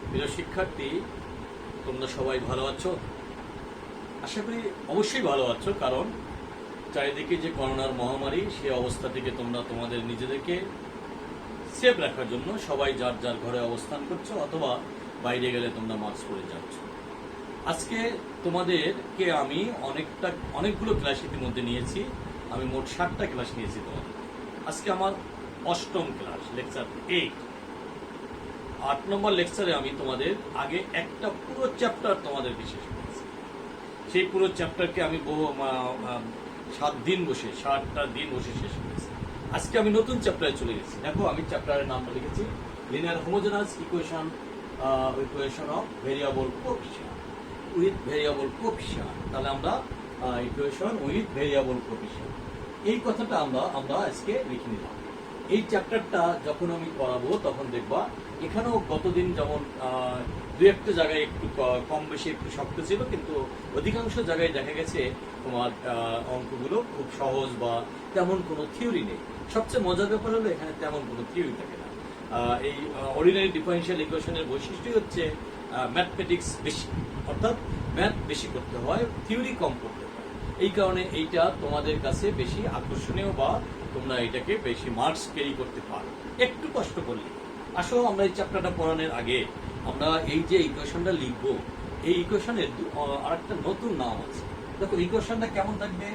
প্রিয় শিক্ষার্থী, তোমরা সবাই ভালো আছো? আশা করি অবশ্যই ভালো আছো, কারণ চারিদিকে যে করোনার মহামারী, সে অবস্থা থেকে তোমরা তোমাদের নিজেদেরকে সেফ রাখার জন্য সবাই যার যার ঘরে অবস্থান করছো, অথবা বাইরে গেলে তোমরা মাস্ক পরে যাচ্ছ। আজকে তোমাদেরকে আমি অনেকগুলো ক্লাস ইতিমধ্যে নিয়েছি। আমি মোট 7টা ক্লাস নিয়েছি তোমাদের। আজকে আমার 8ম ক্লাস, লেকচার 8 নম্বর লেকচারে আমি তোমাদের আগে একটা পুরো চ্যাপ্টার তোমাদেরকে শেষ করেছি। সেই পুরো চ্যাপ্টারকে আমি 7টা দিন বসে শেষ করেছি। আজকে আমি নতুন চ্যাপ্টারে চলে গেছি। দেখো, আমি চ্যাপ্টারের নামটা লিখেছি linear homogeneous equation of variable coefficient with variable coefficient. তাহলে আমরা ইকুয়েশন উইথ ভেরিয়েবল কোএফিসিয়েন্ট, এই কথাটা আমরা আজকে লিখে নিলাম। এই চ্যাপ্টারটা যখন আমি করাবো তখন দেখবা এখানেও গতদিন যেমন দু একটা জায়গায় একটু কম বেশি একটু শক্ত ছিল, কিন্তু অধিকাংশ জায়গায় দেখা গেছে তোমার অঙ্কগুলো খুব সহজ বা তেমন কোনো থিওরি নেই। সবচেয়ে মজার ব্যাপার হলো এখানে তেমন কোনো থিওরি থাকে না। এই অর্ডিনারি ডিফারেনশিয়াল ইকুয়েশনের বৈশিষ্ট্যই হচ্ছে ম্যাথমেটিক্স বেশি, অর্থাৎ ম্যাথ বেশি করতে হয়, থিওরি কম করতে হয়। এই কারণে এইটা তোমাদের কাছে বেশি আকর্ষণীয় বা তোমরা এটাকে বেশি মার্কস ক্যারি করতে পারো একটু কষ্ট করলে। আসলে আমরা এই চ্যাপ্টারটা পড়ানোর আগে আমরা এই যে ইকুয়েশনটা লিখবো, এই ইকুয়েশনের আরেকটা নতুন নাম আছে। দেখো ইকুয়েশনটা কেমন থাকবে,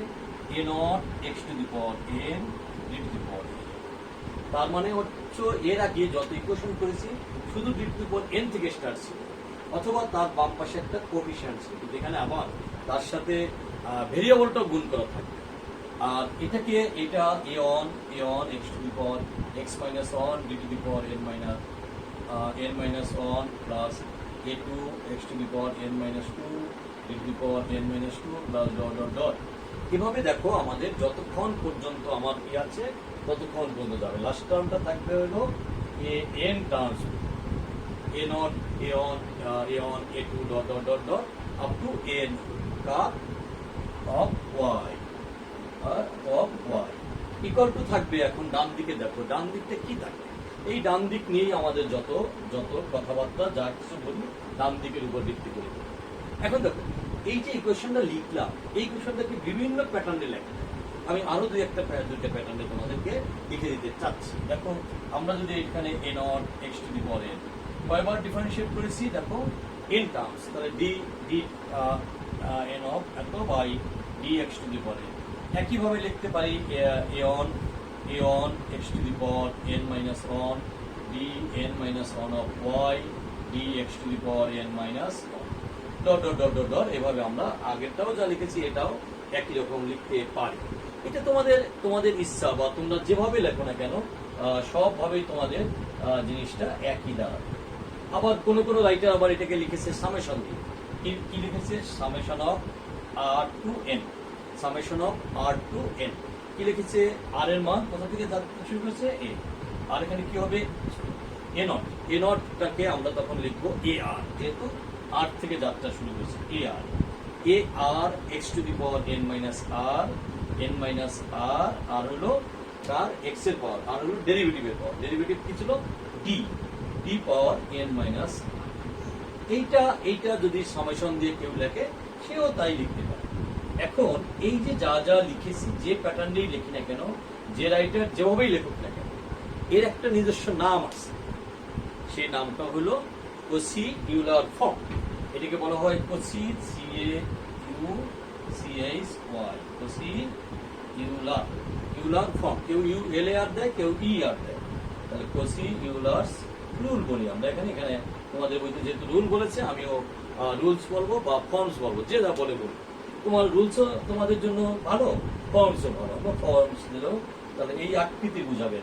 a naught x to the power n d two the power n। তার মানে হচ্ছে এর আগে যত ইকুয়েশন করেছি শুধু d two the power n থেকে স্টার্ট ছিল, অথবা তার বাম পাশে একটা কোএফিসিয়েন্ট ছিল, কিন্তু এখানে আবার তার সাথে ভেরিয়েবলটাও গুণ করা থাকবে। আর এটাকে এটা a1 x to the power x minus 1 d to the power n minus 1 plus a2 x to the power n minus 2 d to the power n minus 2 plus dot dot dot। এভাবে দেখো আমাদের যতক্ষণ পর্যন্ত আমার কি আছে ততক্ষণ পর্যন্ত যাবে। লাস্ট টার্মটা থাকবে হলো n terms a0 a1 a2 dot dot dot dot up to n का of y ইকুয়াল টু থাকবে। এখন ডান দিকে দেখো, ডান দিকটা কি থাকবে, এই ডান দিক নিয়েই আমাদের যত কথাবার্তা যা কিছু বলি ডান দিকের উপর ভিত্তি করে। এখন দেখো এই যে ইকুয়েশনটা লিখলাম, এই ইকুয়েশনটাকে বিভিন্ন প্যাটার্নে লেখা। আমি আরো দুইটা প্যাটার্নে তোমাদেরকে লিখে দিতে চাচ্ছি। দেখো আমরা যদি এখানে a naught x to the power n কয়বার ডিফারেন্সিয়েট করেছি, দেখো n টার্মস, তাহলে d n অফ এত by dx to the power n। একইভাবে লিখতে পারি a1 x to the power n minus 1 dn minus 1 of y dx to the power n minus 1 dot dot dot dot dot. এভাবে আমরা আগেরটাও যা লিখেছি এটাও একই রকম লিখতে পারি। এটা তোমাদের ইচ্ছা, বা তোমরা যেভাবে লেখো না কেন সবভাবেই তোমাদের জিনিসটা একই দাঁড়াবে। আবার কোন রাইটার আবার এটাকে লিখেছে সামেশন দিয়ে। কি লিখেছে, summation of r to n, summation of r to n। কি লিখেছে, r এর মান কোথা থেকে শুরু করেছে, a, আর এখানে কি হবে a নটটাকে আমরা তখন লিখবো ar, যেহেতু r থেকে যাত্রা শুরু করেছে ar x to the power n minus r, আর হলো তার x এর পাওয়ার, আর হলো ডেরিভেটিভের পাওয়ার। ডেরিভেটিভ কি ছিল, d পাওয়ার n মাইনাস। এইটা যদি সামেশন দিয়ে কেউ লেখে সেও তাই লিখতে পারে। এখন এই যে যা লিখেছি, যে প্যাটার্নেই লিখি না কেন, যে রাইটার যেভাবেই লেখক না কেন, এর একটা নিজস্ব নাম আছে। সেই নামটা হলো কচি ইউলার ফর্ম। এটাকে বলা হয় কচি কচি ইউলার ফর্ম। কেউ LAR দেয়, কেউ ER দেয়। তাহলে কচি ইউলার রুল বলি আমরা। এখানে তোমাদের বইতে যেহেতু রুল বলেছে, আমিও রুলস বলবো বা ফর্মস বলবো, যে যা বলে বলবো। তোমার রুলসও তোমাদের জন্য ভালো, ফর্মসও ভালো। আমরা ফর্মস দিলেও তাহলে এই আকৃতি বুঝাবে।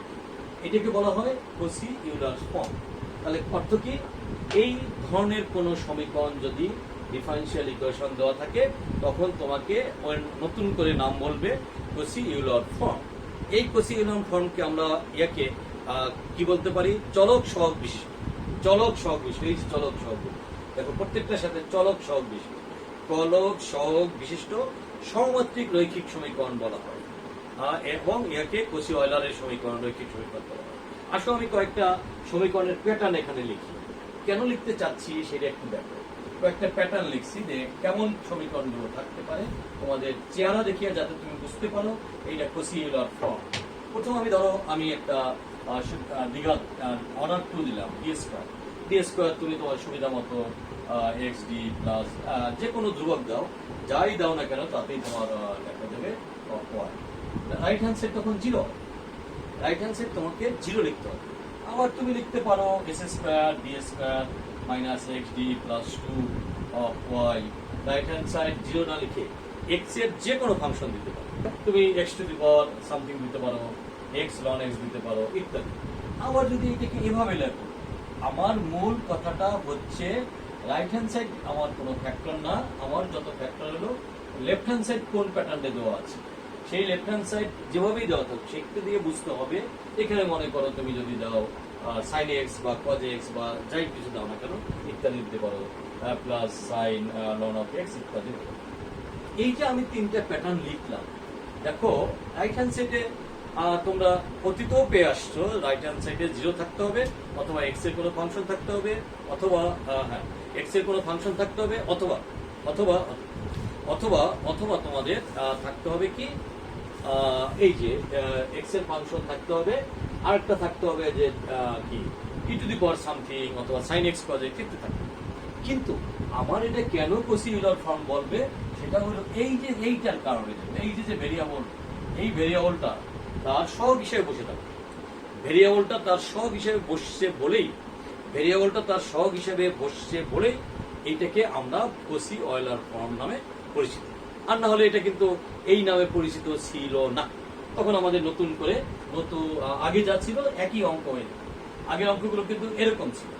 এটাকে বলা হয় কচি ইউলার ফর্ম। তাহলে অর্থ কি, এই ধরনের কোন সমীকরণ যদি ডিফারেনশিয়াল ইকুয়েশন দেওয়া থাকে তখন তোমাকে নতুন করে নাম বলবে কচি ইউলার ফর্ম। এই কচি ইউলার ফর্মকে আমরা কি বলতে পারি, চলক সহগ বিশিষ্ট। এই যে চলক সহগ, দেখো প্রত্যেকটার সাথে চলক সহগ বিশিষ্ট সমমাত্রিক রৈখিক সমীকরণ বলা হয়, এবং ইয়াকে কচি অয়লারের সমীকরণ, রৈখিক সমীকরণ বলা হয়। আসলে আমি কয়েকটা সমীকরণের প্যাটার্ন এখানে লিখি। কেন লিখতে চাচ্ছি সেটা একটু দেখো। কয়েকটা প্যাটার্ন লিখছি যে কেমন সমীকরণগুলো থাকতে পারে তোমাদের চেহারা দেখিয়ে, যাতে তুমি বুঝতে পারো এইটা কসি ইউলার ফর্ম। প্রথম আমি একটা দ্বিঘাত অর্ডার টু দিলাম ডি স্কোয়ার তুমি তোমার সুবিধা মতো এক্স ডি প্লাস যে কোনো ধ্রুবক দাও, যাই দাও না কেন তাতেই তোমার দেখা যাবে ওয়াই। রাইট হ্যান্ড সাইড তখন জিরো, রাইট হ্যান্ড সাইড তোমাকে জিরো লিখতে হবে। আবার তুমি লিখতে পারো s square D square minus x d plus two of y. Right hand side zero না লিখে এক্স এর যে কোনো ফাংশন দিতে পারো, তুমি x two the power something দিতে পারো, এক্স লন এক্স দিতে পারো ইত্যাদি। আবার যদি এটাকে এভাবে লেখো, আমার মূল কথাটা হচ্ছে রাইট হ্যান্ড সাইড আমার কোনো ফ্যাক্টর না, আমার যত ফ্যাক্টর হলো লেফট হ্যান্ড সাইড কোন প্যাটার্নে দেওয়া আছে, সেই লেফট হ্যান্ড সাইড যেভাবেই দেওয়া থাকুক সেটা দিয়ে বুঝতে হবে। এখানে মনে করো তুমি যদি দাও সাইন এক্স বা কজ এক্স বা যাই কিছু দাও না কেন ইত্যাদি দিতে পারো, plus sine ln of x ইত্যাদি। এই যে আমি তিনটা প্যাটার্ন লিখলাম, দেখো রাইট হ্যান্ড সাইডে তোমরা অতীতেও পেয়ে আসছো, রাইট হ্যান্ড সাইডে জিরো থাকতে হবে, অথবা এক্স এর কোনো ফাংশন থাকতে হবে, অথবা হ্যাঁ এক্স এর কোনো ফাংশন থাকতে হবে, অথবা অথবা অথবা অথবা তোমাদের থাকতে হবে কি এই যে এক্স এর ফাংশন থাকতে হবে, আরেকটা থাকতে হবে যে কি ই টু দি পাওয়ার সামথিং অথবা সাইন এক্স কজ এক্স থাকতে হবে। কিন্তু আমার এটা কেন কসি ইউলার ফর্ম বলবে, সেটা হলো এই যে এইটার কারণে, এই যে ভেরিয়েবল, এই ভেরিয়েবলটা তার সহগ হিসেবে বসে থাকবে, ভেরিয়েবলটা তার সহগ হিসেবে বসছে বলেই, ভেরিয়েবলটা তার সহগ হিসেবে বসছে বলেই এইটাকে আমরা কসি অয়লার ফর্ম নামে পরিচিত। আর না হলে এটা কিন্তু এই নামে পরিচিত ছিল না। তখন আমাদের নতুন করে আগে যা ছিল একই অঙ্ক হয়ে, আগের অঙ্কগুলো কিন্তু এরকম ছিল,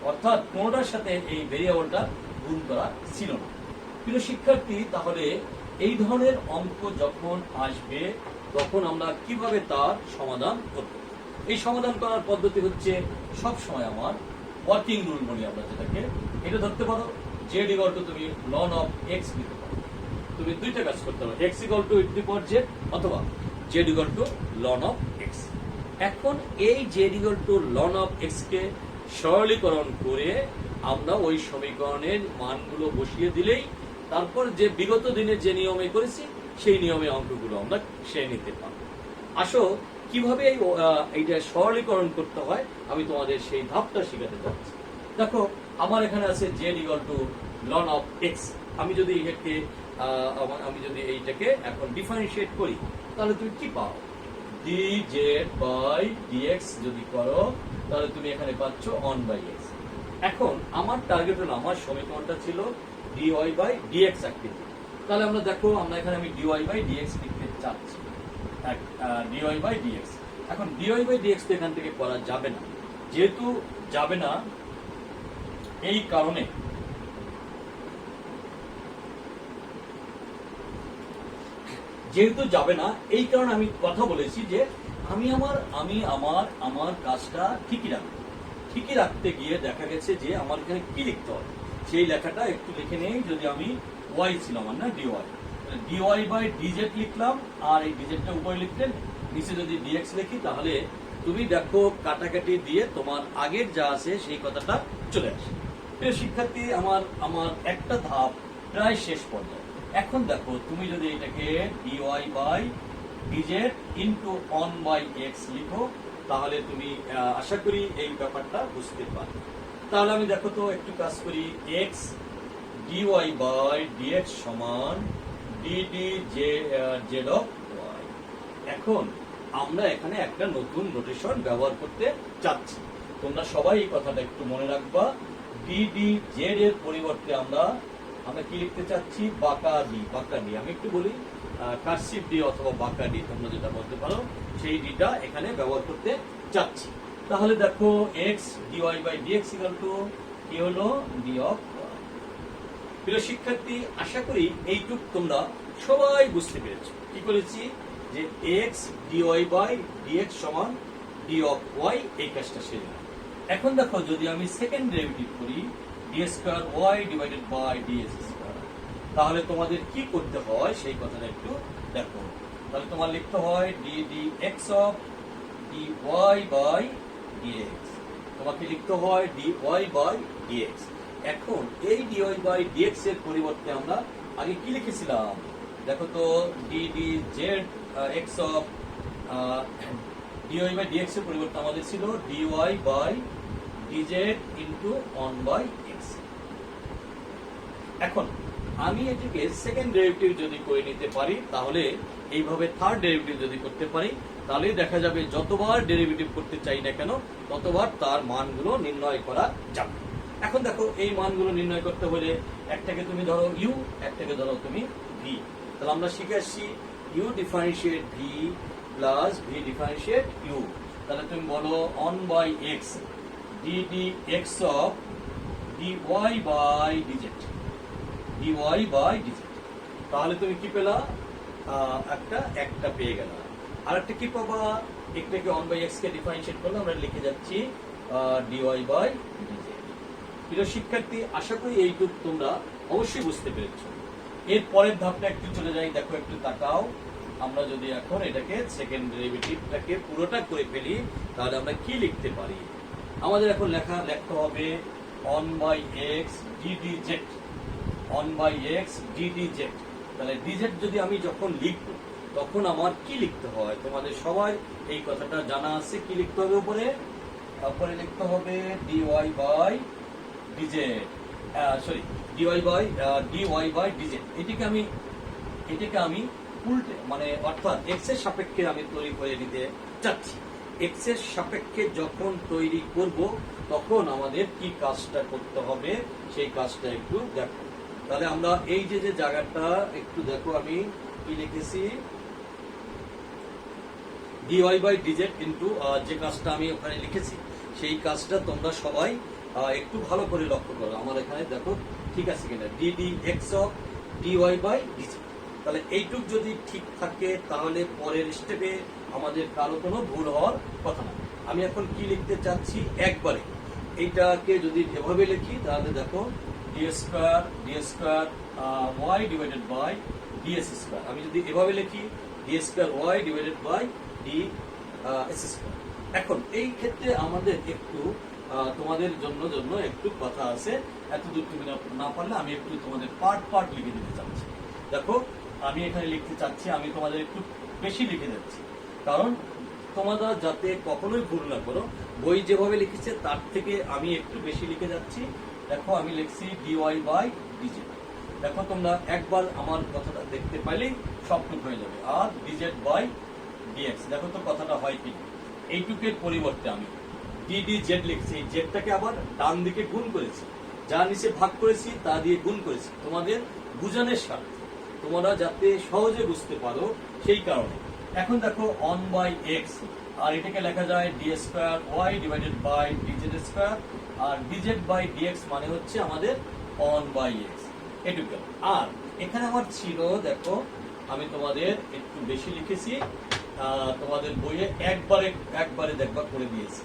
অর্থাৎ কোনটার সাথে এই ভেরিয়েবলটা গুণ করা ছিল না। প্রিয় শিক্ষার্থী, তাহলে এই ধরনের অঙ্ক যখন আসবে তখন আমরা কিভাবে তার সমাধান করব? এই সমাধান করার পদ্ধতি হচ্ছে সব সময় আমার ওয়ার্কিং রুল বলি আমরা যেটাকে, এটা ধরতে পারো জেড ইকুয়াল টু তুমি লন অফ এক্স দিতে পারো। তুমি দুইটা কাজ করতে পারো, x equal to e to the power Z অথবা Z equal to ln of x. এখন এই Z equal to ln of x কে সরলীকরণ করে আমরা ওই সমীকরণের মানগুলো বসিয়ে দিলেই তারপর যে বিগত দিনে যে নিয়মে করেছি সেই নিয়মে অঙ্কগুলো আমরা সেরে নিতে পারব। আসো কিভাবে এইটা সরলীকরণ করতে হয় আমি তোমাদের সেই ধাপটা শেখাতে যাচ্ছি। দেখো আমার এখানে আছে z equal to ln of x. আমি যদি এইটাকে এখন ডিফারেন্সিয়েট করি তাহলে তুমি কি পাও, ডি জেড বাই ডিএক্স যদি করো তাহলে তুমি এখানে পাচ্ছ 1/x। এখন আমার টার্গেট হলো, আমার সমীকরণটা ছিল dy বাই dx আকৃতি। তাহলে আমরা দেখো এখানে আমি dy বাই dx লিখতে চাচ্ছি, dy বাই dx। এখন dy বাই dx তো এখান থেকে করা যাবে না, যেহেতু যাবে না এই কারণে আমি কথা বলেছি যে আমি আমার কাজটা ঠিকই রাখতে গিয়ে দেখা গেছে যে আমার এখানে কি লিখতে হবে সেই লেখাটা একটু লিখে নেই। যদি আমি ওয়াই ছিল আমার না ডিওয়াই বাই ডিজেড লিখলাম, আর এই ডিজেডটা উপরে লিখলেন, নিচে যদি ডিএক্স লিখি তাহলে তুমি দেখো কাটাকাটি দিয়ে তোমার আগের যা আছে সেই কথাটা চলে আসে। প্রিয় শিক্ষার্থী, আমার একটা ধাপ প্রায় শেষ পর্যায়ে। এখন দেখো তুমি যদি এটাকে dy by DZ into 1/x লিখো তাহলে তুমি আশা করি এই ব্যাপারটা বুঝতে পারবে। তাহলে আমি দেখো তো একটু কাজ করি, x dy বাই dx সমান dd z অফ y। এখন আমরা এখানে একটা নতুন নোটেশন ব্যবহার করতে চাচ্ছি, তোমরা সবাই এই কথাটা একটু মনে রাখবা। dd z এর পরিবর্তে আমরা কি লিখতে চাচ্ছি, বাঁকা ডি। আমি একটু বলি কার্সিভ ডি অথবা বাঁকা ডি, তোমরা যেটা বলতে পারো সেই ডিটা এখানে ব্যবহার করতে চাচ্ছি। তাহলে দেখো x dy by dx equal to কি হলো, d অফ y। প্রিয় শিক্ষার্থী, আশা করি এইটুক তোমরা সবাই বুঝতে পেরেছো। কি করেছি যে x dy বাই dx সমান d অফ y, এই কাজটা সেরে নাও। এখন দেখো যদি আমি সেকেন্ড ডেরিভেটিভ করি d square y divided by dx square, তাহলে তোমাদের কি করতে হয় সেই কথাটা একটু দেখো। তাহলে তোমার লিখতে হয় d dx of dy by dx। তোমাকে লিখতে হয় dy বাই dx। এখন এই dy বাই dx এর পরিবর্তে আমরা আগে কি লিখেছিলাম দেখো তো, ddz x of dy by dx এর পরিবর্তে আমাদের ছিল dy by dz into 1 by x। এখন আমি এটিকে সেকেন্ড ডেরিভেটিভ যদি করে নিতে পারি, তাহলে এইভাবে থার্ড ডেরিভেটিভ যদি করতে পারি, তাহলে দেখা যাবে যতবার ডেরিভেটিভ করতে চাই না কেন ততবার তার মানগুলো নির্ণয় করা যাবে। এখন দেখো এই মানগুলো নির্ণয় করতে হলে একটাকে তুমি ধরো u, একটাকে ধরো তুমি v। তাহলে আমরা শিখে আসছি u differentiate v plus v differentiate u। তাহলে তুমি বলো 1 by x ddx of dy by dz, dy by dz। তাহলে তুমি কি পেলা, একটা পেয়ে গেল। আর একটা কি পাবা, একটাকে 1 বাই x কে ডিফারেন্সিয়েট করলে আমরা লিখে যাচ্ছি dy বাই dz। প্রিয় শিক্ষার্থী, আশা করি এইটুকু তোমরা অবশ্যই বুঝতে পেরেছো। এর পরের ধাপটা একটু চলে যাই, দেখো একটু তাকাও। আমরা যদি এখন এটাকে সেকেন্ড ডেরিভেটিভটাকে পুরোটা করে ফেলি, তাহলে আমরা কি লিখতে পারি। আমাদের এখন লিখতে হবে 1 by x ddz, 1 by x ddz। তাহলে dz যদি আমি যখন লিখব তখন আমার কি লিখতে হয়, তোমাদের সবাই এই কথাটা জানা আছে। কি লিখতে হবে উপরে লিখতে হবে dy by dz, sorry dy by dz। এটাকে আমি উল্টে মানে অর্থাৎ x এর সাপেক্ষে আমি তৈরি করে নিতে চাচ্ছি। x এর সাপেক্ষে যখন তৈরি করব তখন আমাদের কি কাজটা করতে হবে সেই কাজটা একটু দেখো। তাহলে আমরা এই যে জায়গাটা একটু দেখো, আমি কি লিখেছি dy বাই dz ইন্টু যে কাজটা আমি ওখানে লিখেছি সেই কাজটা তোমরা সবাই একটু ভালো করে লক্ষ্য করো। আমার এখানে দেখো ঠিক আছে কিনা, ddx of dy by dz। তাহলে এইটুক যদি ঠিক থাকে তাহলে পরের স্টেপে আমাদের কারো কোনো ভুল হওয়ার কথা না। আমি এখন কি লিখতে চাচ্ছি একবারে, এইটাকে যদি এভাবে লিখি তাহলে দেখো d square y divided by ds square. আমি যদি এভাবে লিখি d square y divided by ds square. এখন এই ক্ষেত্রে আমাদের একটু তোমাদের জন্য একটু কথা আছে, এত দূর তুমি না পারলে আমি একটু তোমাদের পার্ট লিখে দিতে চাচ্ছি। দেখো আমি এখানে লিখতে চাচ্ছি, আমি তোমাদের একটু বেশি লিখে যাচ্ছি, কারণ তোমরা যাতে কখনোই ভুল না করো। বই যেভাবে লিখেছে তার থেকে আমি একটু বেশি লিখে যাচ্ছি। দেখো আমি লিখছি dy বাই dz। দেখো তোমরা একবার আমার কথাটা দেখতে পাইলেই সবটুকু হয়ে যাবে। আর dz বাই dx, দেখো তো কথাটা হয় কি। এইটুকের পরিবর্তে আমি ddz লিখছি, এই জেডটাকে আবার ডান দিকে গুণ করেছি, যা নিচে ভাগ করেছি তা দিয়ে গুণ করেছি তোমাদের বুঝানোর স্বার্থে, তোমরা যাতে সহজে বুঝতে পারো সেই কারণে। এখন দেখো 1 বাই x, আর এটাকে লেখা যায় d square y divided by dz square, আর dz বাই dx মানে হচ্ছে আমাদের 1 বাই x। এটুকু। আর এখানে আমার ছিল, দেখো আমি তোমাদের একটু বেশি লিখেছি, তোমাদের বইয়ে একবারে দেখবা করে দিয়েছি।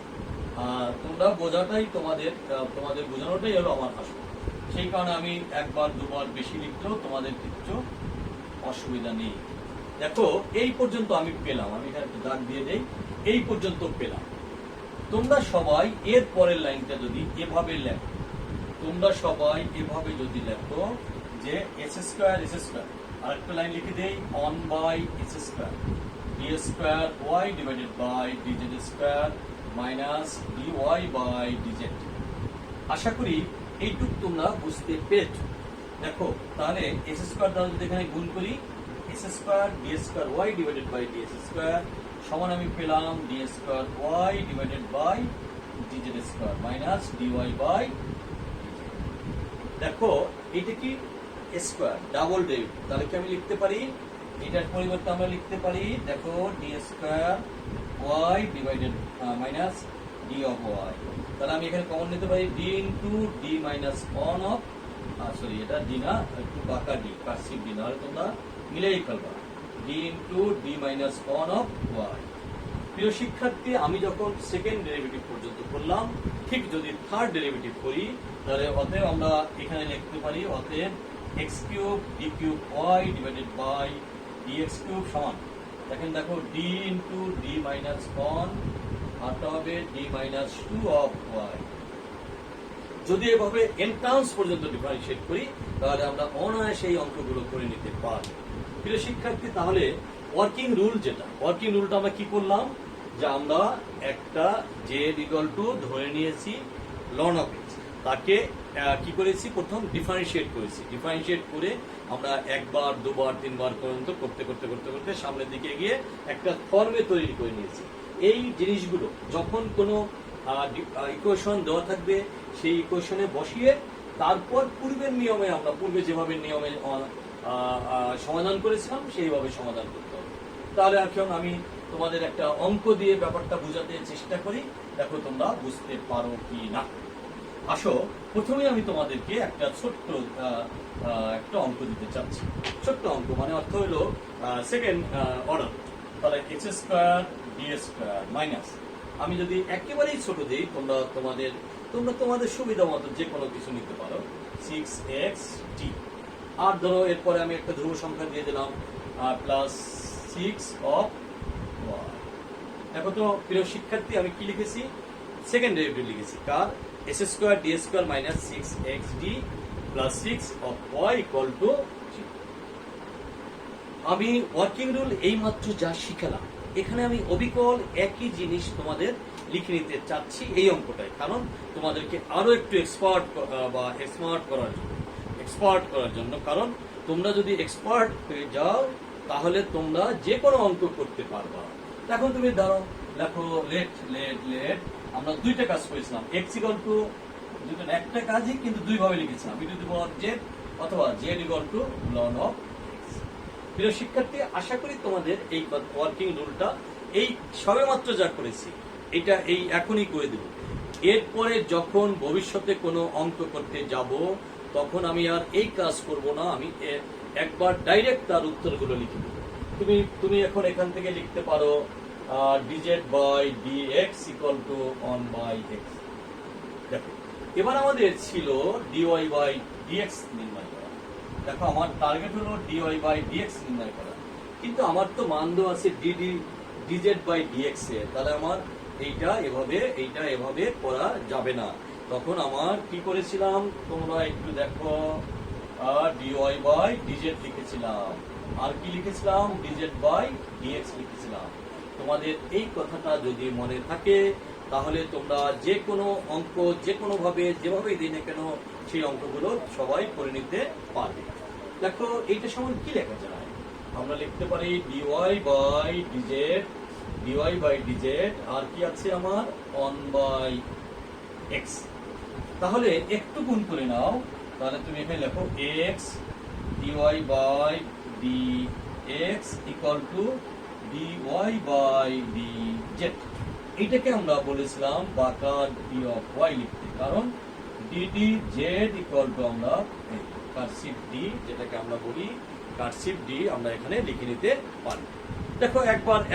তোমরা বোঝাটাই তোমাদের বোঝানোটাই হলো আমার আসল। সেই কারণে আমি একবার দুবার বেশি লিখলেও তোমাদের কিছু অসুবিধা নেই। দেখো এই পর্যন্ত আমি পেলাম, আমি এখানে একটু দাগ দিয়ে দেই, এই পর্যন্ত পেলাম। তোমরা সবাই এর পরের লাইনটা যদি এভাবে লেখো, তোমরা সবাই এভাবে যদি লেখো যে s স্কয়ার আর একটা লাইন লিখে দেই 1 by s square d square y divided by dz square minus dy by dz। আশা করি এইটুক তোমরা বুঝতে পেরেছো। দেখো তাহলে s স্কয়ার দ্বারা যদি এখানে গুণ করি, s square d square y divided by ds square সমান আমি পেলাম d square y divided by dz square minus dy by dz। দেখো এটা কি স্কয়ার ডাবল ডেরিভেটিভ, তাহলে কি আমি লিখতে পারি এটার পরিবর্তে আমরা লিখতে পারি দেখো d square y divided minus d of y। তাহলে আমি এখানে কমন নিতে পারি d into d minus 1 of sorry এটা d না, একটু বাঁকা d, কার্সিভ d, নাহলে তোমরা মিলেই ফেলবা d into d minus 1 of y। প্রিয় শিক্ষার্থী, আমি যখন সেকেন্ড ডেরিভেটিভ পর্যন্ত করলাম, ঠিক যদি থার্ড ডেরিভেটিভ করি তাহলে অতএব আমরা এখানে লিখতে পারি অতএব x cube d cube y divided by dx cube সমান, দেখেন দেখো d ইনটু d মাইনাস 1 আরটা হবে ডি মাইনাস 2 অফ ওয়াই। যদি এভাবে n টার্মস পর্যন্ত ডিফারেন্সিয়েট করি তাহলে আমরা অনায়াসে এই অঙ্কগুলো করে নিতে পারি। প্রিয় শিক্ষার্থী, তাহলে ওয়ার্কিং রুলটা আমরা কি করলাম, যে আমরা একটা জেড ইকুয়াল টু ধরে নিয়েছি লন অফ এক্স, তাকে কি করেছি, প্রথম ডিফারেন্সিয়েট করেছি। ডিফারেন্সিয়েট করে আমরা একবার, দুবার, তিনবার পর্যন্ত করতে করতে করতে করতে সামনের দিকে গিয়ে একটা ফর্মে তৈরি করে নিয়েছি। এই জিনিসগুলো যখন কোনো ইকুয়েশন দেওয়া থাকবে সেই ইকুয়েশনে বসিয়ে তারপর পূর্বের নিয়মে, আমরা পূর্বে যেভাবে নিয়মে সমাধান করেছিলাম সেইভাবে সমাধান করতে হবে। তাহলে এখন আমি তোমাদের একটা অঙ্ক দিয়ে ব্যাপারটা বোঝাতে চেষ্টা করি, দেখো তোমরা বুঝতে পারো কি না। আসো, প্রথমে আমি তোমাদেরকে একটা ছোট্ট একটা অঙ্ক দিতে চাচ্ছি। ছোট্ট অঙ্ক মানে অর্থ হলো সেকেন্ড অর্ডার। তাহলে x square D square minus, আমি যদি একেবারেই ছোট দিই, তোমরা তোমাদের সুবিধা মতো যে কোনো কিছু নিতে পারো, 6xd। আর ধরো এরপরে আমি একটা ধ্রুব সংখ্যা দিয়ে দিলাম প্লাস 6 অফ ওয়াই। দেখো তো প্রিয় শিক্ষার্থী, আমি কি লিখেছি, সেকেন্ড ডেরিভেটিভ লিখেছি কার, S square D square minus 6xd plus 6 of Y equal to 0। আমি ওয়ার্কিং রুল এইমাত্র যা শিখালাম, এখানে আমি অবিকল একই জিনিস তোমাদের লিখে নিতে চাচ্ছি এই অঙ্কটায়, কারণ তোমাদেরকে আরো একটু এক্সপার্ট বা স্মার্ট করার জন্য। কারণ তোমরা যদি এক্সপার্ট হয়ে যাও তাহলে তোমরা যে কোনো অঙ্ক করতে পারবা। এখন তুমি ধরো লেখো লেট, আমরা দুইটা কাজ করেছিলাম, এক্স ইকুয়াল টু একটা কাজই কিন্তু দুই ভাবে লিখেছিলাম, e to the power Z অথবা Z equal to ln of X. প্রিয় শিক্ষার্থী, আশা করি তোমাদের এই ওয়ার্কিং রুলটা এই সবেমাত্র যা করেছি এটা এই এখনই করে দেব। এরপরে যখন ভবিষ্যতে কোনো অঙ্ক করতে যাব তখন আমি আর এই কাজ করব না, আমি একবার ডাইরেক্ট তার উত্তরগুলো লিখে দেব। তুমি এখন এখান থেকে লিখতে পারো dz by dx equal to 1 by x। দেখো এবার আমাদের ছিল dy বাই dx নির্ণয় করা। দেখো আমার টার্গেট হলো dy বাই dx নির্ণয় করা, কিন্তু আমার তো মান দেওয়া আছে dz বাই dx এ, তাহলে আমার এইটা এভাবে করা যাবে না। তখন আমার কি করেছিলাম তোমরা একটু দেখো, dy বাই dz লিখেছিলাম, আর কি লিখেছিলাম, dz বাই dx লিখেছিলাম। তোমাদের এই কথাটা যদি মনে থাকে তাহলে তোমরা যে কোনো অঙ্ক যে কোনো ভাবে যেভাবেই দিই না কেন সেই অঙ্কগুলো সবাই করে নিতে পারবে। দেখো এইটা সমান কি লেখা যায়, আমরা লিখতে পারি dy বাই dz আর কি আছে আমার 1 বাই x। তাহলে একটু গুণ করে নাও, তাহলে তুমি এখানে লেখো x dy by dx equal to dy by dz। এইটাকে আমরা বলেছিলাম বাঁকা d অফ y লিখতে, কারণ ddz ইকুয়াল টু আমরা কার্সিভ d, যেটাকে আমরা বলি কার্সিভ d, আমরা এখানে লিখে নিতে পারি। দেখো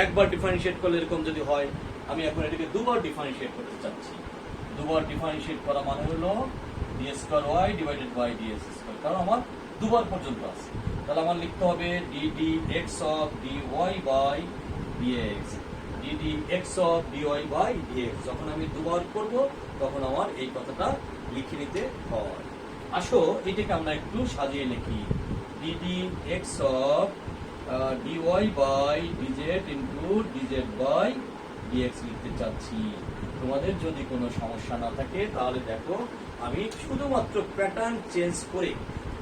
একবার ডিফারেন্সিয়েট করলে এরকম যদি হয়, আমি এখন এটাকে দুবার ডিফারেন্সিয়েট করতে চাচ্ছি। দুবার ডিফারেন্সিয়েট করা মানে হলো d square y divided by dx square, কারণ আমার দুবার পর্যন্ত আছে। তাহলে আমার লিখতে হবে d d x of d y by dx, d d x of d y by dx. যখন আমি দুবার করব তখন আমার এই কথাটা লিখে নিতে হয়। আসো এটাকে আমরা একটু সাজিয়ে লিখি, d d x of dy by dz into dz by dx লিখতে চাচ্ছি। তোমাদের যদি কোনো সমস্যা না থাকে তাহলে দেখো আমি শুধুমাত্র প্যাটার্ন চেঞ্জ করে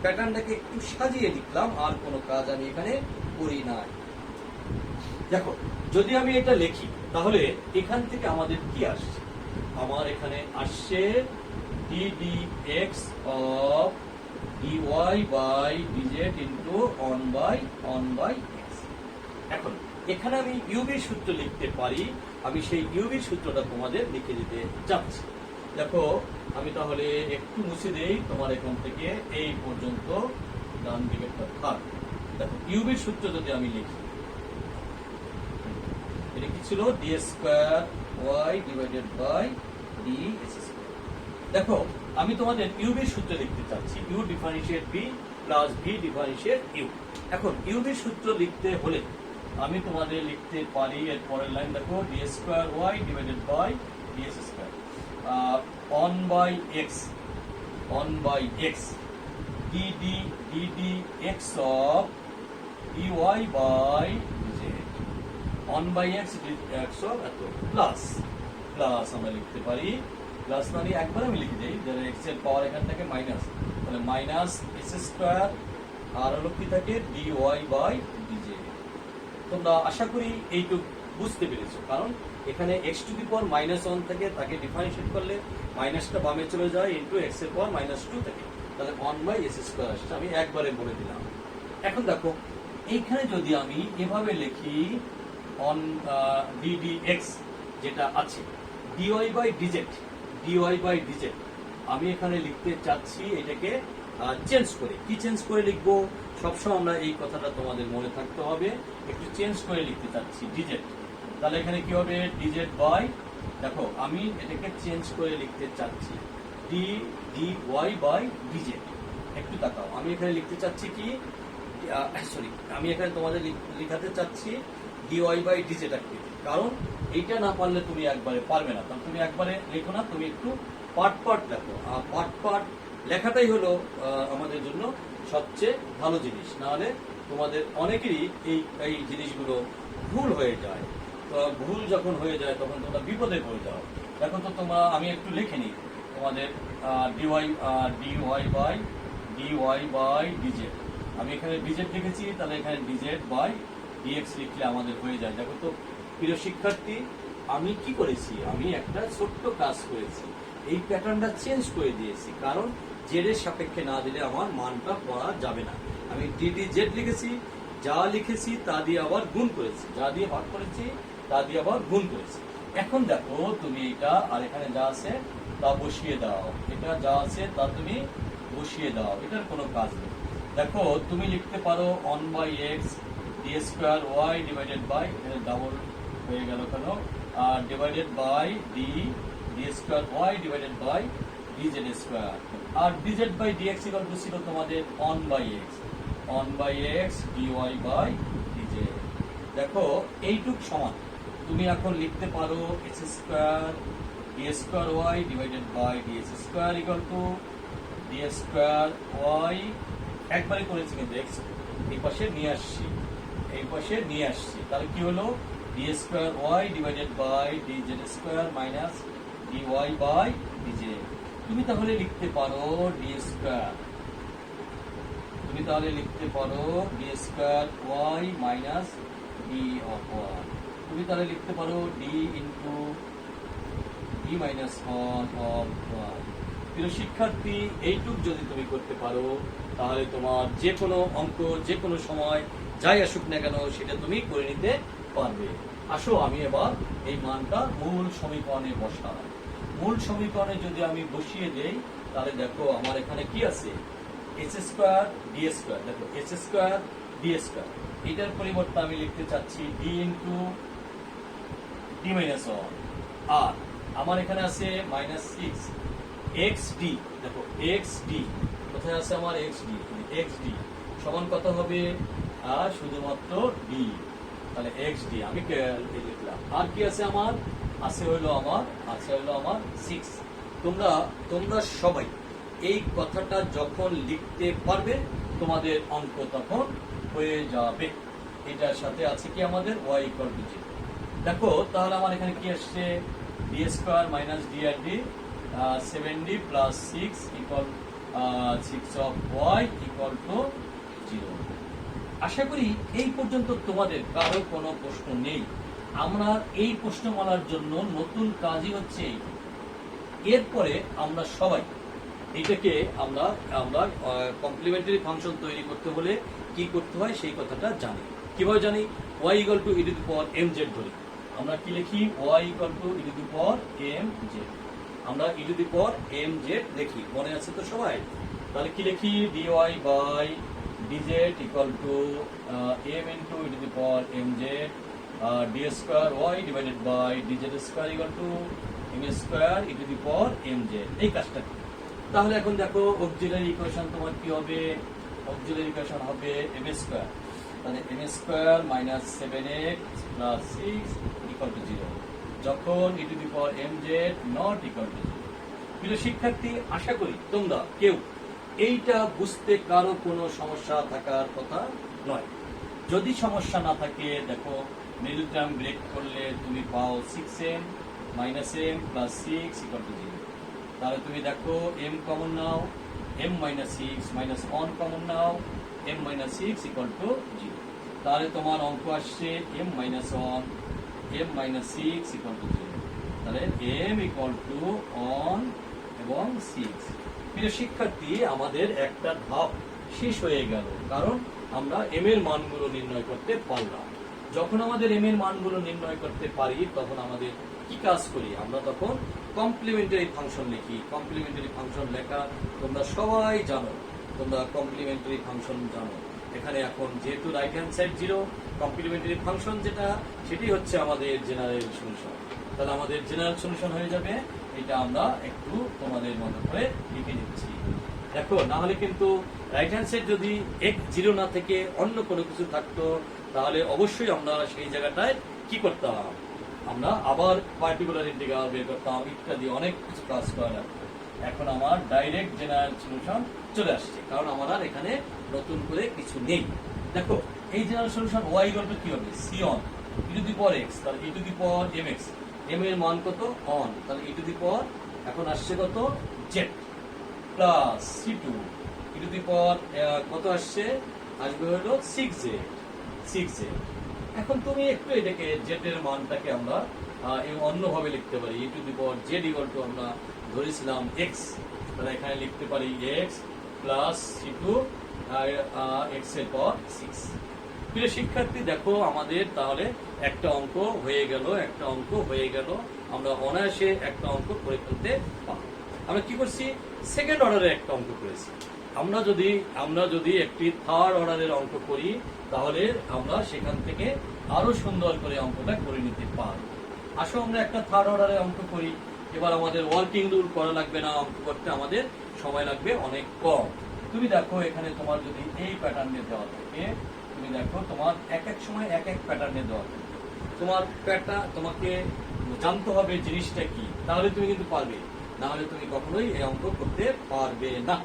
প্যাটার্নটাকে একটু সাজিয়ে লিখলাম, আর কোনো কাজ আমি এখানে করি নাই। দেখো যদি আমি এটা লিখি তাহলে এখান থেকে আমাদের কি আসছে, আমার এখানে আসছে ddx of dy by dz into 1 by x। এখন এখানে আমি ইউবির সূত্র লিখতে পারি, আমি সেই ইউবির সূত্রটা তোমাদের লিখে দিতে চাচ্ছি। দেখো আমি তাহলে একটু মুছে দেই, তোমার এখান থেকে এই পর্যন্ত ডান দিকেরটা থাক। দেখো ইউবির সূত্র যদি আমি লিখি, এটা কি ছিল, d square y divided by d s square. দেখো আমি তোমাদের ইউবির সূত্র লিখতে চাচ্ছি, u differentiate v plus v differentiate u. এখন ইউবির সূত্র লিখতে হলে আমি তোমাদের লিখতে পারি এর পরের লাইন দেখো d square Y divided by DS square on by x d x of dy by z on by x x of এত প্লাস আমরা লিখতে পারি প্লাস মানে একবার আমি লিখে দিই যারা এক্স এর পাওয়ার এখান থেকে মাইনাস, তাহলে মাইনাস এস স্কোয়ার আর হলো কি থাকে dy বাই dz। তোমরা আশা করি এইটুকু বুঝতে পেরেছো, কারণ এখানে x two the power minus one থেকে তাকে ডিফারেন্সিয়েট করলে মাইনাসটা বামে চলে যায় ইন্টু এক্স এর পাওয়ার মাইনাস টু থেকে, তাহলে ওয়ান বাই এস স্কোয়ার আসছে। আমি একবারে বলে দিলাম। এখন দেখো এইখানে যদি আমি এভাবে লিখি অন dx যেটা আছে dy বাই dz, আমি এখানে লিখতে চাচ্ছি এটাকে চেঞ্জ করে। কি চেঞ্জ করে লিখবো? সবসময় আমরা এই কথাটা তোমাদের মনে থাকতে হবে, একটু চেঞ্জ করে লিখতে চাচ্ছি dz, তাহলে এখানে কি হবে dz বাই, দেখো আমি এটাকে চেঞ্জ করে লিখতে চাচ্ছি dy বাই dz। একটু তাকাও, আমি এখানে লিখতে চাচ্ছি কি আমি এখানে তোমাদের লিখাতে চাচ্ছি dy বাই dz আকৃতি, কারণ এইটা না পারলে তুমি একবারে পারবে না, কারণ তুমি একবারে লেখো না, তুমি একটু পার্ট লেখো। আর পার্ট লেখাটাই হলো আমাদের জন্য সবচেয়ে ভালো জিনিস, না হলে তোমাদের অনেকেরই এই জিনিসগুলো ভুল হয়ে যায়। তো ভুল যখন হয়ে যায় তখন তোমরা বিপদে পড়ে যাও। দেখো তো তোমরা, আমি একটু লিখে নিই তোমাদের dy বাই dz, আমি এখানে dz লিখেছি, তাহলে এখানে dz বাই dx লিখলে আমাদের হয়ে যায়। দেখো তো প্রিয় শিক্ষার্থী, আমি কি করেছি, আমি একটা ছোট্ট কাজ করেছি, এই প্যাটার্নটা চেঞ্জ করে দিয়েছি, কারণ জেড এর সাপেক্ষে না দিলে আমার মানটা পড়া যাবে না। আমি ddz লিখেছি, যা লিখেছি তা দিয়ে আবার গুণ করেছি, যা দিয়ে ভাগ করেছি তা দিয়ে আবার গুণ করেছি। এখন দেখো তুমি এটা আর এখানে যা আছে তা বসিয়ে দাও, এটা যা আছে তা তুমি বসিয়ে দাও, এটার কোনো কাজ নেই। দেখো তুমি লিখতে পারো one by x D square Y divided by, এখানে ডাবল হয়ে গেল কেন, আর divided by D square Y divided by DZ square, আর DZ by DX equal to ছিল তোমাদের one by X DY by DZ. দেখো এইটুক সমান তুমি এখন লিখতে পারো X square D square Y divided by DS square equal to D square Y, একবারে করেছি কিন্তু এক্স এই পাশে নিয়ে আসছি, তাহলে কি হলো d square Y divided by DZ square minus d y by d z. তুমি তাহলে লিখতে পারো d square y minus d of y, তুমি তাহলে লিখতে পারো d into D minus one of y. প্রিয় শিক্ষার্থী, এইটুক যদি তুমি করতে পারো তাহলে তোমার যে কোনো অঙ্ক যে কোনো সময় যাই আসুক না কেন সেটা তুমি করে নিতে পারবে। আসো আমি এবার এই মানটা মূল সমীকরণে বসাই। মূল সমীকরণে যদি আমি বসিয়ে দেই তাহলে দেখো আমার এখানে কি আছে এস স্কোয়ার ডি স্কোয়ার, দেখো এস স্কোয়ার ডি স্কোয়ার, এটার পরিবর্তে আমি লিখতে চাচ্ছি D into D minus one, আর আমার এখানে আছে মাইনাস সিক্স এক্স ডি, দেখো এক্স ডি কোথায় আছে আমার এক্স ডি সমান কত হবে আর শুধুমাত্র ডি, তাহলে এক্স ডি আমি লিখলাম। আর কি আছে আমার হলো আমার 6। তোমরা সবাই এই কথাটা যখন লিখতে পারবে তোমাদের অঙ্ক তখন হয়ে যাবে। এটার সাথে আছে কি আমাদের y ইকুয়াল টু 0। দেখো তাহলে আমার এখানে কি আসছে ডি স্কোয়ার মাইনাস ডি আর d 7d plus 6 equal 6 of y equal to 0। আশা করি এই পর্যন্ত তোমাদের কারো কোনো প্রশ্ন নেই। আমরা এই প্রশ্নমালার জন্য নতুন কাজই হচ্ছে এরপরে আমরা সবাই এটাকে আমরা কমপ্লিমেন্টারি ফাংশন তৈরি করতে হলে কি করতে হয় সেই কথাটা জানি। কিভাবে জানি? y equal two E to the power mz ধরি। আমরা কি লিখি? y equal two E to the power mz। আমরা ই টু দি পাওয়ার mz লিখি, মনে আছে তো সবাই? তাহলে কি লিখি? dy by dz equal to m into e to the power mz d square y divided by dz square equal to m square e to the power mz। এই কাজটা। তাহলে এখন দেখো অক্সিলারি ইকুয়েশন তোমার কি হবে? অক্সিলারি ইকুয়েশন হবে m square তাহলে m square minus 7x plus 6 equal to 0, যখন e to the power mz not equal to 0। প্রিয় শিক্ষার্থী, আশা করি তোমরা কেউ এইটা বুঝতে কারো কোনো সমস্যা থাকার কথা নয়। যদি সমস্যা না থাকে, দেখো মিডল টার্ম ব্রেক করলে তুমি পাও 6m minus m plus 6 equal to 0। তাহলে তুমি দেখো m কমন নাও, m মাইনাস 6 মাইনাস 1 কমন নাও, m মাইনাস 6 ইকুয়াল টু 0। তাহলে তোমার অঙ্ক আসছে m minus 1 m minus 6 equal to 0। তাহলে m ইকুয়াল টু 1 এবং 6। প্রিয় শিক্ষার্থী, আমাদের একটা ধাপ শেষ হয়ে গেল, কারণ আমরা m এর মানগুলো নির্ণয় করতে পারলাম। যখন আমাদের m এর মানগুলো নির্ণয় করতে পারি, তখন আমাদের কি কাজ করি? আমরা তখন কমপ্লিমেন্টারি ফাংশন লিখি। কমপ্লিমেন্টারি ফাংশন লেখা তোমরা সবাই জানো, তোমরা কমপ্লিমেন্টারি ফাংশন জানো। এখানে এখন যেহেতু right hand side 0, complimentary function যেটা, সেটি হচ্ছে আমাদের জেনারেল সলিউশন। তাহলে আমাদের জেনারেল সলিউশন হয়ে যাবে। এটা আমরা একটু তোমাদের মতো করে লিখে নিচ্ছি। দেখো, না হলে কিন্তু রাইট হ্যান্ড সাইড যদি x0 না থেকে অন্য কোনো কিছু থাকতো, তাহলে অবশ্যই আমরা সেই জায়গাটায় কি করতাম? আমরা আবার পার্টিকুলার ইন্টিগ্রাল বের করতাম, ইত্যাদি অনেক কিছু কাজ করা লাগতো। এখন আমার ডাইরেক্ট জেনারেল সলিউশন চলে আসছে, কারণ আমার আর এখানে নতুন করে কিছু নেই। দেখো, এই general solution y equal to কি হবে? c one e to the power x, তাহলে e to the power mx, m এর মান কত? অন, তাহলে e টু দি পাওয়ার এখন আসছে কত? z plus c2 e to the power কত আসছে? আসবে হলো 6z। এখন তুমি একটু এটাকে z এর মানটাকে আমরা অন্যভাবে লিখতে পারি। e to the power z equal to আমরা ধরেছিলাম x, তাহলে এখানে লিখতে পারি x প্লাস c2 x এর পাওয়ার 6। প্রিয় শিক্ষার্থী, দেখো আমাদের তাহলে একটা অঙ্ক হয়ে গেল। আমরা অনায়াসে একটা অঙ্ক করে ফেলতে পারবো। আমরা কি করছি? সেকেন্ড অর্ডারের একটা অঙ্ক করেছি। আমরা যদি একটি থার্ড অর্ডারের অঙ্ক করি, তাহলে আমরা সেখান থেকে আরো সুন্দর করে অঙ্কটা করে নিতে পারবো। আসো আমরা একটা থার্ড অর্ডারের অঙ্ক করি। এবার আমাদের ওয়ার্কিং রুল করা লাগবে না, অঙ্ক করতে আমাদের সময় লাগবে অনেক কম। তুমি দেখো, এখানে তোমার যদি এই প্যাটার্নে দেওয়া থাকে, তুমি দেখো তোমার এক এক সময় এক এক প্যাটার্নে দেওয়া থাকে। তোমাকে জানতে হবে জিনিসটা কি, তাহলে তুমি কিন্তু পারবে, না হলে তুমি কখনোই এই অঙ্ক করতে পারবে না।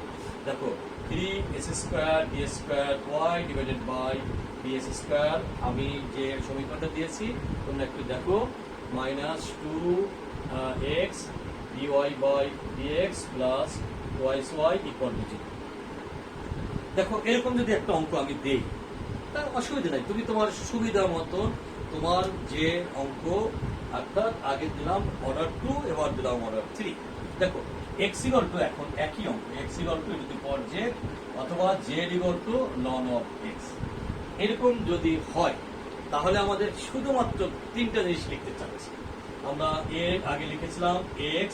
দেখো, 3s² ডিভাইডেড বাই ds², আমি যে সমীকরণটা দিয়েছি তোমরা একটু দেখো, -2x dy by dx plus y equal to 0। দেখো, এরকম যদি একটা অঙ্ক আমি দেই, তার অসুবিধা নাই, তুমি তোমার সুবিধা মতো তোমার যে অঙ্ক, অর্থাৎ আগে দিলাম অর্ডার 2, এবার দিলাম অর্ডার 3। দেখো, x ইকুয়াল টু এখন একই অঙ্ক, x equal to e to the power z অথবা z equal to ln of x। এরকম যদি হয়, তাহলে আমাদের শুধুমাত্র তিনটা জিনিস লিখতে চাচ্ছি। আমরা এর আগে লিখেছিলাম x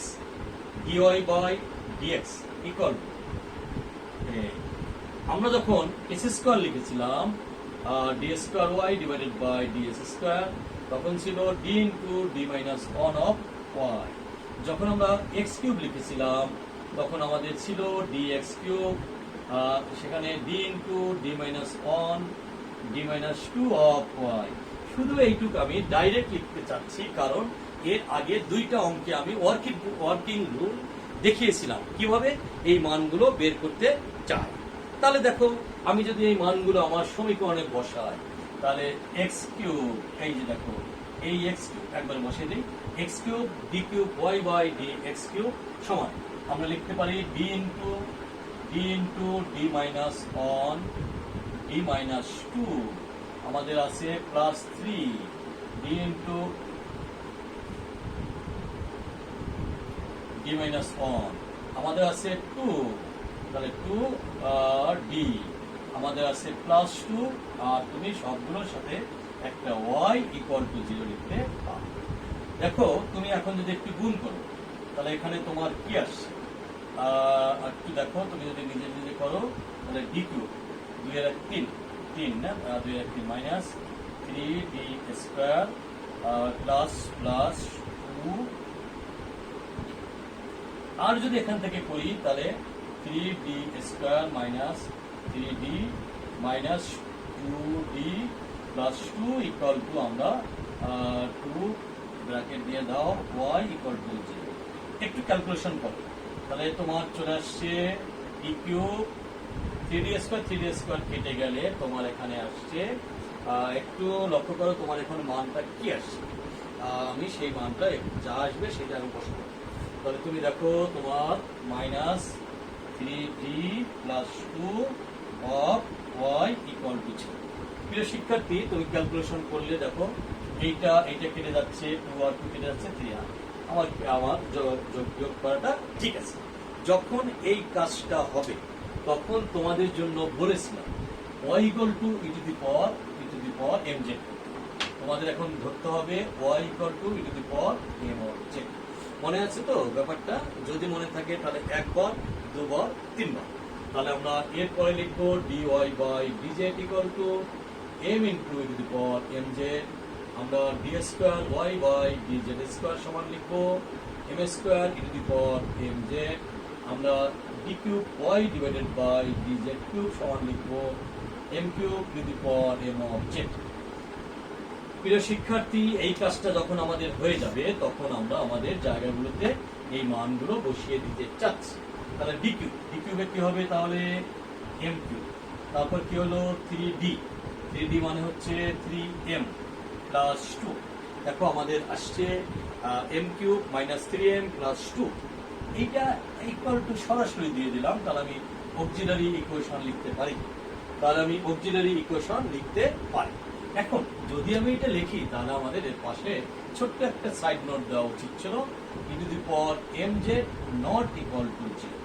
dy by dx equal to, আমরা যখন s² লিখেছিলাম d² ডিভাইডেড বাই ds², তখন ছিল d into d minus 1 of y। যখন আমরা x³ লিখেছিলাম, তখন আমাদের ছিল dx³, সেখানে d into d minus 1 d minus 2 of y। শুধু এইটুকু আমি ডাইরেক্ট লিখতে চাচ্ছি, কারণ এর আগে দুইটা অঙ্কে আমি ওয়ার্কিং রুল দেখিয়েছিলাম কিভাবে এই মানগুলো বের করতে চাই। তাহলে দেখো, আমি যদি এই মানগুলো আমার সমীকরণে বসাই, তাহলে x³ এই যে দেখো, এই x³ একবার বসিয়ে দিই, x³ d³ y by dx³ সমান আমরা লিখতে পারি d into d minus 1 d minus 2, আমাদের আছে plus 3 d into d minus 1, আমাদের আছে 2, তাহলে 2 আর d, আমাদের আছে প্লাস 2, আর তুমি সবগুলোর সাথে একটা y ইকুয়াল টু 0 লিখতে পারো। দেখো, তুমি এখন যদি একটু গুণ করো, তাহলে এখানে তোমার কি আসছে? একটু দেখো, তুমি যদি নিজে নিজে করো, তাহলে d³ 2 এর 3 না, 2 এর 3 মাইনাস 3d² প্লাস 2, আর যদি এখান থেকে করি, তাহলে 3d² minus 3d minus 2d plus 2 equal to আমরা 2 ব্র্যাকেট দিয়ে দাও y ইকুয়াল টু 0। একটু ক্যালকুলেশন করো, তাহলে তোমার চলে আসছে d কিউব 3d স্কয়ার কেটে গেলে তোমার এখানে আসছে একটু লক্ষ্য করো তোমার এখন মানটা কি আসছে। আমি সেই মানটা যা আসবে সেটা আমি বসাবো। তাহলে তুমি দেখো তোমার minus 3d plus 2 of y equal to 0। প্রিয় শিক্ষার্থী, তুমি ক্যালকুলেশন করলে দেখো এইটা কেটে যাচ্ছে, 2 আর 2 কেটে যাচ্ছে, 3 আর আমার যোগ করাটা ঠিক আছে। যখন এই কাজটা হবে তখন তোমাদের জন্য বলেছিলাম y equal two e to the power mz। তোমাদের এখন ধরতে হবে y equal two e to the power mz। মনে আছে তো ব্যাপারটা? যদি মনে থাকে তাহলে একবার, দুবার, তিনবার। তাহলে আমরা এর পরে লিখবো dy by dz equal to m into e to the power mz। আমরা d square y by dz square সমান লিখবো m square e to the power mz। আমরা d cube y divided by dz cube সমান লিখবো m cube e to the power m of z। প্রিয় শিক্ষার্থী, এই কাজটা যখন আমাদের হয়ে যাবে তখন আমরা আমাদের জায়গাগুলোতে এই মানগুলো বসিয়ে দিতে চাচ্ছি। তাহলে d কিউবে কি হবে? তাহলে m কিউব, তারপর কি হলো 3d মানে হচ্ছে 3m প্লাস 2। দেখো আমাদের আসছে m cube minus 3m plus 2। এইটা ইকুয়াল টু সরাসরি দিয়ে দিলাম, তাহলে আমি অক্সিলারি ইকুয়েশন লিখতে পারি। এখন যদি আমি এটা লিখি তাহলে আমাদের এর পাশে ছোট্ট একটা সাইড নোট দেওয়া উচিত ছিল, e to the power mz not equal to 0।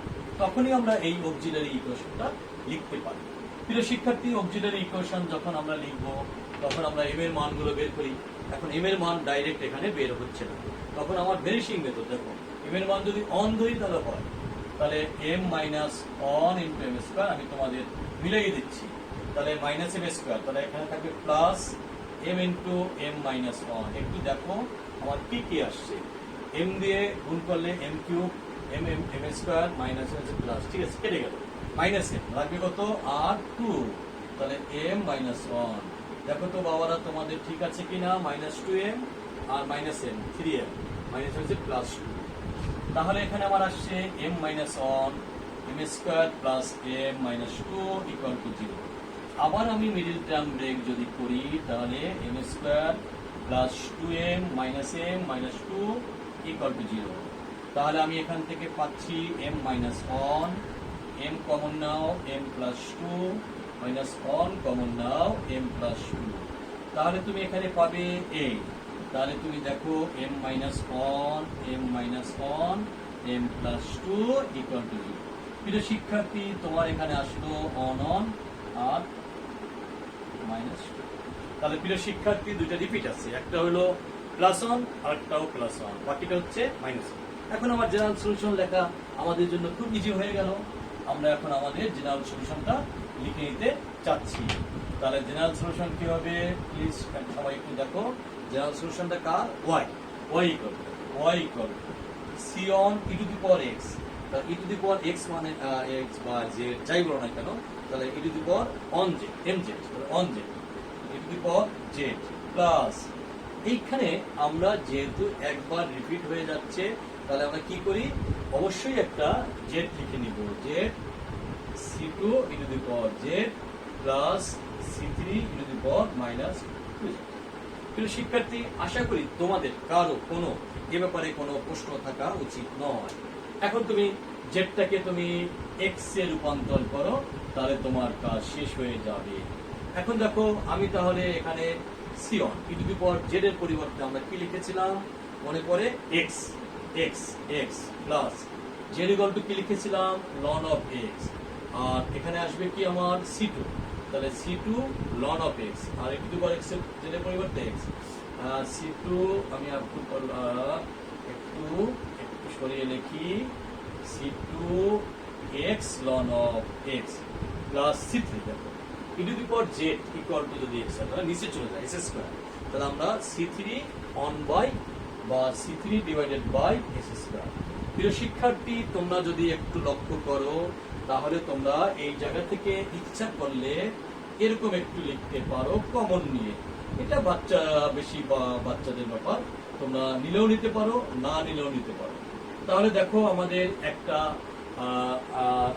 তখনই আমরা এই অক্সিলারি ইকুয়েশনটা লিখতে পারি। প্রিয় শিক্ষার্থী, অক্সিলারি ইকুয়েশন যখন আমরা লিখবো তখন আমরা m এর মানগুলো বের করি। এখন m এর মান ডাইরেক্ট এখানে বের হচ্ছে না, তখন আমার ভেনিশিং মেথড। দেখো m এর মান যদি অন ধরি তাহলে হয়, তাহলে m minus on into m square আমি তোমাদের মিলিয়ে দিচ্ছি। তাহলে মাইনাস m স্কয়ার, তাহলে এখানে থাকবে plus m into m minus on. একটু দেখো আমার কি আসছে, m দিয়ে গুণ করলে m cube m square minus plus, ঠিক আছে, কেটে গেল মাইনাস m লাগবে কত আর 2, তাহলে m মাইনাস অন। দেখো তো বাবারা তোমাদের ঠিক আছে কিনা, মাইনাস 2m আর মাইনাস m 3m মাইনাস হচ্ছে প্লাস 2। তাহলে এখানে আমার আসছে m minus one m square plus m minus 2 equal to 0। আবার আমি মিডিল টার্ম ব্রেক যদি করি তাহলে m square plus 2m minus m minus 2 equal to 0। তাহলে আমি এখান থেকে পাচ্ছি m minus one, m common নাও m plus 2 minus one common নাও m প্লাস 2। তাহলে তুমি এখানে পাবে a। তাহলে তুমি দেখো m minus one m plus 2 equal to 0। প্রিয় শিক্ষার্থী, তোমার এখানে আসলো অন আর মাইনাস 2। তাহলে প্রিয় শিক্ষার্থী, দুইটা রিপিট আছে, একটা হলো প্লাস অন আর একটাও প্লাস অন, বাকিটা হচ্ছে মাইনাস। এখন আমার জেনারেল সলিউশন লেখা আমাদের জন্য খুব ইজি হয়ে গেল। আমরা এখন আমাদের জেনারেল সলিউশনটা লিখে নিতে চাচ্ছি। তাহলে জেনারেল সলিউশন কি হবে প্লিজ সবাই একটু দেখো। জেনারেল সলিউশনটা কার? y equal c one e to the power x। তাহলে e to the power x মানে x বা z যাই বলো না কেন, তাহলে e to the power on z mz, তাহলে on z e to the power z plus এইখানে আমরা যেহেতু একবার রিপিট হয়ে যাচ্ছে তাহলে আমরা কি করি, অবশ্যই একটা z লিখে নিব, z c2 e to the power z plus c3 e to the power minus 2z। প্রিয় শিক্ষার্থী, আশা করি তোমাদের কারো কোনো এ ব্যাপারে কোনো প্রশ্ন থাকা উচিত নয়। এখন তুমি জেডটাকে তুমি এক্স এ রূপান্তর করো, তাহলে তোমার কাজ শেষ হয়ে যাবে। এখন দেখো আমি তাহলে এখানে সিয়ন ই টু দি পাওয়ার জেড এর পরিবর্তে আমরা কি লিখেছিলাম মনে পড়ে, x x x plus Z equal to কি লিখেছিলাম, লন অফ এক্স। আর এখানে আসবে কি আমার সি2, তাহলে c2 ln of x আর e to the power x এর পরিবর্তে x, c2 আমি একটু সরিয়ে লিখি, c2 x ln of x plus c3। দেখো e to the power z equal to যদি x হয় তাহলে নিচে চলে যায় s স্কয়ার, তাহলে আমরা c3 অন বাই বা c3 divided by s square. প্রিয় শিক্ষার্থী, তোমরা যদি একটু লক্ষ্য করো তাহলে তোমরা এই জায়গা থেকে ইচ্ছা করলে এরকম একটু লিখতে পারো কমন নিয়ে। এটা বেশি বাচ্চাদের ব্যাপার, তোমরা নিলেও নিতে পারো, না নিলেও নিতে পারো। তাহলে দেখো আমাদের একটা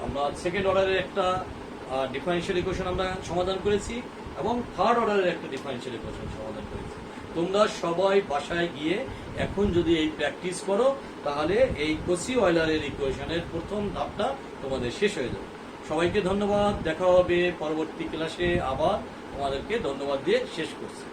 আমরা সেকেন্ড অর্ডারের একটা ডিফারেন্সিয়াল ইকুয়েশন আমরা সমাধান করেছি এবং থার্ড অর্ডারের একটা ডিফারেন্সিয়াল ইকুয়েশন সমাধান করেছি। তোমরা সবাই বাসায় গিয়ে এখন যদি এই প্র্যাকটিস করো তাহলে এই কচি অয়লারের ইকুয়েশনের প্রথম ধাপটা তোমাদের শেষ হয়ে যাবে। সবাইকে ধন্যবাদ, দেখা হবে পরবর্তী ক্লাসে। আবার তোমাদেরকে ধন্যবাদ দিয়ে শেষ করছি।